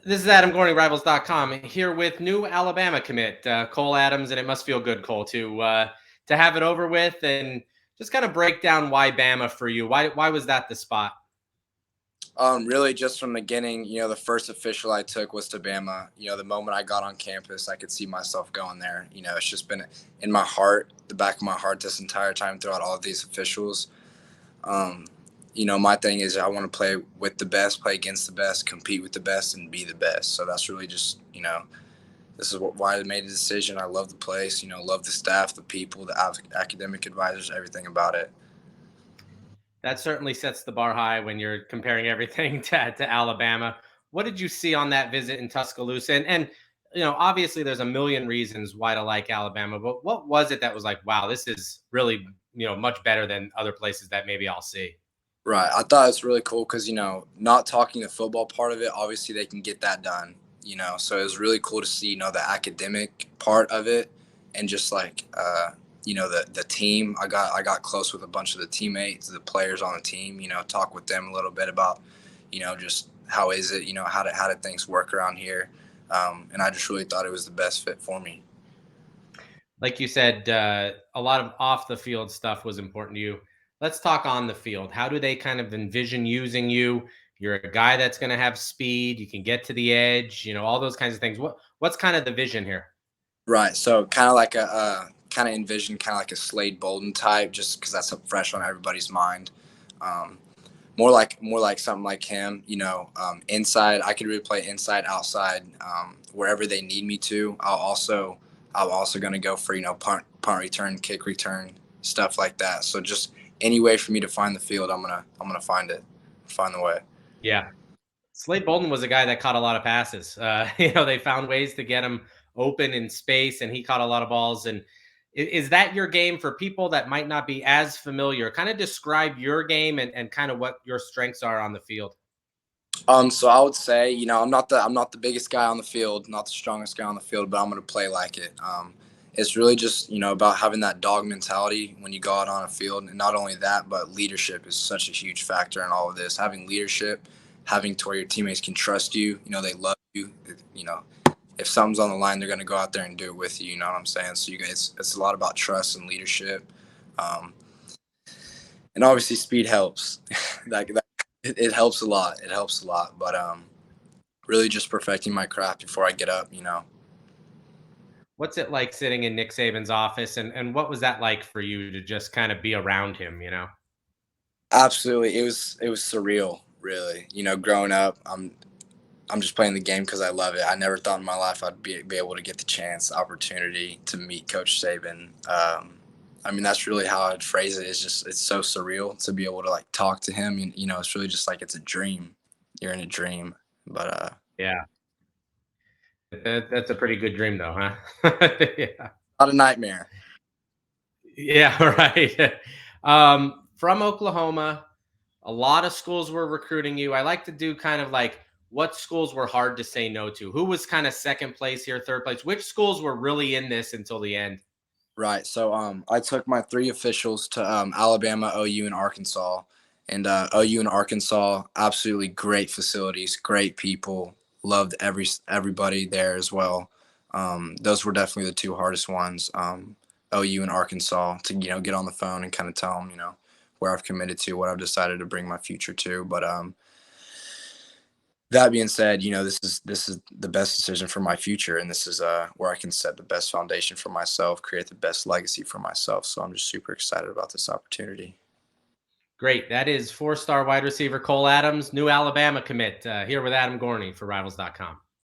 This is Adam Gorney, Rivals.com, here with new Alabama commit Cole Adams, and it must feel good, Cole, to have it over with and just kind of break down why Bama for you. Why was that the spot? Really, just from the beginning, the first official I took was to Bama. The moment I got on campus, I could see myself going there. It's just been in my heart, the back of my heart, this entire time throughout all of these officials. Um, my thing is I want to play with the best, play against the best, compete with the best, and be the best. So that's really just, this is why I made the decision. I love the place, love the staff, the people, the academic advisors, everything about it. That certainly sets the bar high when you're comparing everything to Alabama. What did you see on that visit in Tuscaloosa? And obviously there's a million reasons why to like Alabama, but what was it that was like, wow, this is really, much better than other places that maybe I'll see? Right. I thought it's really cool because, not talking the football part of it, obviously they can get that done, So it was really cool to see, the academic part of it and just like, the team. I got close with a bunch of the teammates, the players on the team, talk with them a little bit about, just how is it, how did things work around here. And I just really thought it was the best fit for me. Like you said, a lot of off the field stuff was important to you. Let's talk on the field. How do they kind of envision using you? You're a guy that's going to have speed. You can get to the edge. All those kinds of things. What's kind of the vision here? Right. So kind of like kind of envision kind of like a Slade Bolden type, just because that's fresh on everybody's mind. Um, more like something like him. Inside, I could really play inside, outside, wherever they need me to. I'm also going to go for punt return, kick return, stuff like that. So just any way for me to find the field, I'm gonna find it, find the way. Yeah. Slade Bolden was a guy that caught a lot of passes. They found ways to get him open in space, and he caught a lot of balls. And is that your game for people that might not be as familiar? Kind of describe your game and kind of what your strengths are on the field. So I would say, I'm not the biggest guy on the field, not the strongest guy on the field, but I'm gonna play like it. It's really just about having that dog mentality when you go out on a field, and not only that, but leadership is such a huge factor in all of this. Having leadership, having to where your teammates can trust you, they love you. You know, if something's on the line, they're gonna go out there and do it with you. You know what I'm saying? So you guys, it's a lot about trust and leadership, um, and obviously speed helps. that it helps a lot. It helps a lot, but really just perfecting my craft before I get up. What's it like sitting in Nick Saban's office, and what was that like for you to just kind of be around him? Absolutely, it was surreal. Really, growing up, I'm just playing the game because I love it. I never thought in my life I'd be able to get the chance, opportunity to meet Coach Saban. I mean, that's really how I'd phrase it. It's so surreal to be able to like talk to him. It's really just like it's a dream. You're in a dream, but Yeah, that's a pretty good dream, though, huh? Yeah, not a nightmare. yeah, right. From Oklahoma, a lot of schools were recruiting you. I like to do kind of like what schools were hard to say no to. Who was kind of second place here, third place? Which schools were really in this until the end? Right. So I took my three officials to Alabama, OU, and Arkansas. And OU and Arkansas, absolutely great facilities, great people. Loved everybody there as well. Those were definitely the two hardest ones. OU and Arkansas to get on the phone and kind of tell them where I've committed to, what I've decided to bring my future to. But that being said, this is the best decision for my future, and this is where I can set the best foundation for myself, create the best legacy for myself. So I'm just super excited about this opportunity. Great. That is four-star wide receiver Cole Adams, new Alabama commit, here with Adam Gorney for Rivals.com.